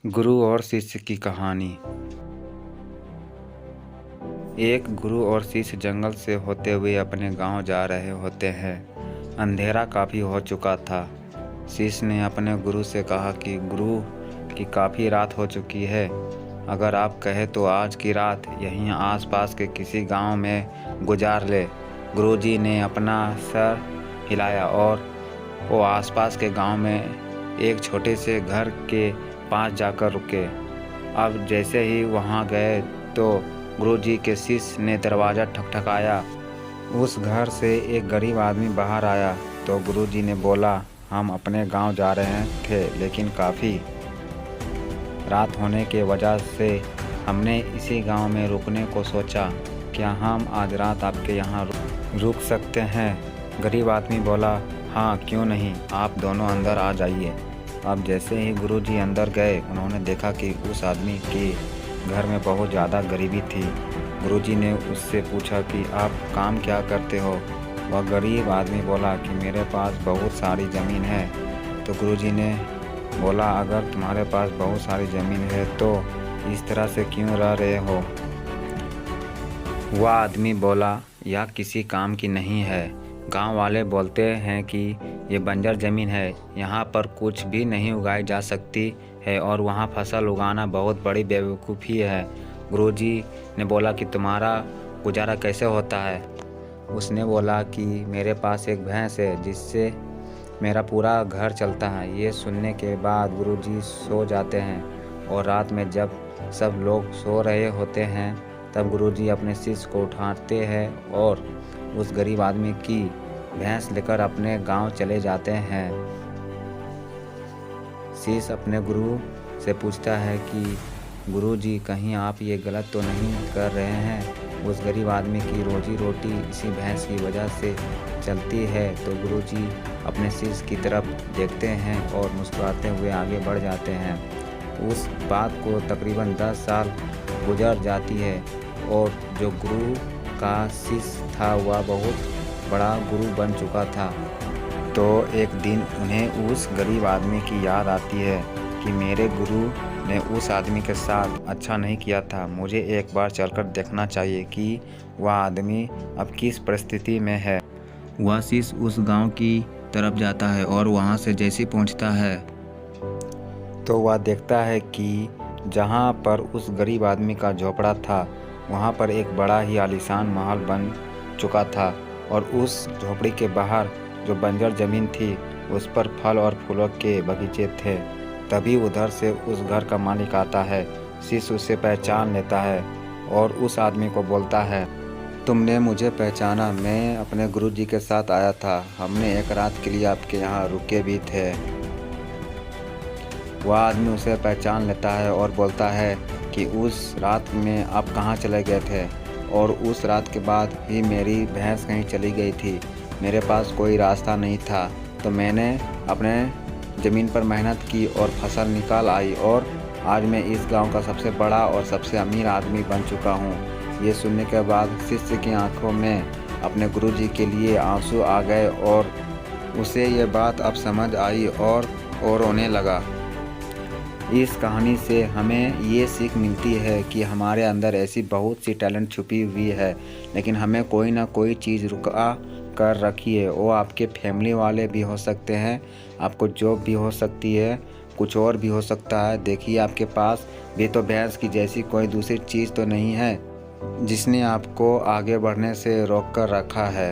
गुरु और शिष्य की कहानी। एक गुरु और शिष्य जंगल से होते हुए अपने गांव जा रहे होते हैं। अंधेरा काफ़ी हो चुका था। शिष्य ने अपने गुरु से कहा कि गुरु की काफ़ी रात हो चुकी है, अगर आप कहें तो आज की रात यहीं आसपास के किसी गांव में गुजार ले। गुरुजी ने अपना सर हिलाया और वो आसपास के गांव में एक छोटे से घर के पास जाकर रुके। अब जैसे ही वहां गए तो गुरुजी के शिष्य ने दरवाज़ा ठकठकाया। उस घर से एक गरीब आदमी बाहर आया तो गुरुजी ने बोला, हम अपने गांव जा रहे थे, लेकिन काफ़ी रात होने के वजह से हमने इसी गांव में रुकने को सोचा। क्या हम आज रात आपके यहाँ रुक सकते हैं? गरीब आदमी बोला, हाँ क्यों नहीं, आप दोनों अंदर आ जाइए। अब जैसे ही गुरुजी अंदर गए, उन्होंने देखा कि उस आदमी के घर में बहुत ज़्यादा गरीबी थी। गुरुजी ने उससे पूछा कि आप काम क्या करते हो? वह गरीब आदमी बोला कि मेरे पास बहुत सारी ज़मीन है। तो गुरुजी ने बोला, अगर तुम्हारे पास बहुत सारी ज़मीन है तो इस तरह से क्यों रह रहे हो? वह आदमी बोला, यह किसी काम की नहीं है। गांव वाले बोलते हैं कि ये बंजर ज़मीन है, यहाँ पर कुछ भी नहीं उगाई जा सकती है और वहाँ फसल उगाना बहुत बड़ी बेवकूफ़ी है। गुरुजी ने बोला कि तुम्हारा गुजारा कैसे होता है? उसने बोला कि मेरे पास एक भैंस है जिससे मेरा पूरा घर चलता है। ये सुनने के बाद गुरुजी सो जाते हैं और रात में जब सब लोग सो रहे होते हैं तब गुरुजी अपने शिष्य को उठाते हैं और उस गरीब आदमी की भैंस लेकर अपने गांव चले जाते हैं। शिष्य अपने गुरु से पूछता है कि गुरुजी, कहीं आप ये गलत तो नहीं कर रहे हैं? उस गरीब आदमी की रोजी रोटी इसी भैंस की वजह से चलती है। तो गुरुजी अपने शिष्य की तरफ देखते हैं और मुस्कुराते हुए आगे बढ़ जाते हैं। उस बात को तकरीबन 10 साल गुजर जाती है और जो गुरु का शिष्य था वह बहुत बड़ा गुरु बन चुका था। तो एक दिन उन्हें उस गरीब आदमी की याद आती है कि मेरे गुरु ने उस आदमी के साथ अच्छा नहीं किया था, मुझे एक बार चलकर देखना चाहिए कि वह आदमी अब किस परिस्थिति में है। वह शिष्य उस गांव की तरफ जाता है और वहां से जैसे पहुंचता है तो वह देखता है कि जहां पर उस गरीब आदमी का झोपड़ा था वहां पर एक बड़ा ही आलीशान महल बन चुका था और उस झोपड़ी के बाहर जो बंजर ज़मीन थी उस पर फल और फूलों के बगीचे थे। तभी उधर से उस घर का मालिक आता है। शिष्य उसे पहचान लेता है और उस आदमी को बोलता है, तुमने मुझे पहचाना, मैं अपने गुरुजी के साथ आया था, हमने एक रात के लिए आपके यहाँ रुके भी थे। वह आदमी उसे पहचान लेता है और बोलता है कि उस रात में आप कहाँ चले गए थे? और उस रात के बाद ही मेरी भैंस कहीं चली गई थी, मेरे पास कोई रास्ता नहीं था, तो मैंने अपने ज़मीन पर मेहनत की और फसल निकाल आई और आज मैं इस गांव का सबसे बड़ा और सबसे अमीर आदमी बन चुका हूं। ये सुनने के बाद शिष्य की आंखों में अपने गुरुजी के लिए आंसू आ गए और उसे ये बात अब समझ आई और रोने लगा। इस कहानी से हमें ये सीख मिलती है कि हमारे अंदर ऐसी बहुत सी टैलेंट छुपी हुई है, लेकिन हमें कोई ना कोई चीज़ रुका कर रखिए। वो आपके फैमिली वाले भी हो सकते हैं, आपको जॉब भी हो सकती है, कुछ और भी हो सकता है। देखिए, आपके पास भी तो भैंस की जैसी कोई दूसरी चीज़ तो नहीं है जिसने आपको आगे बढ़ने से रोक कर रखा है।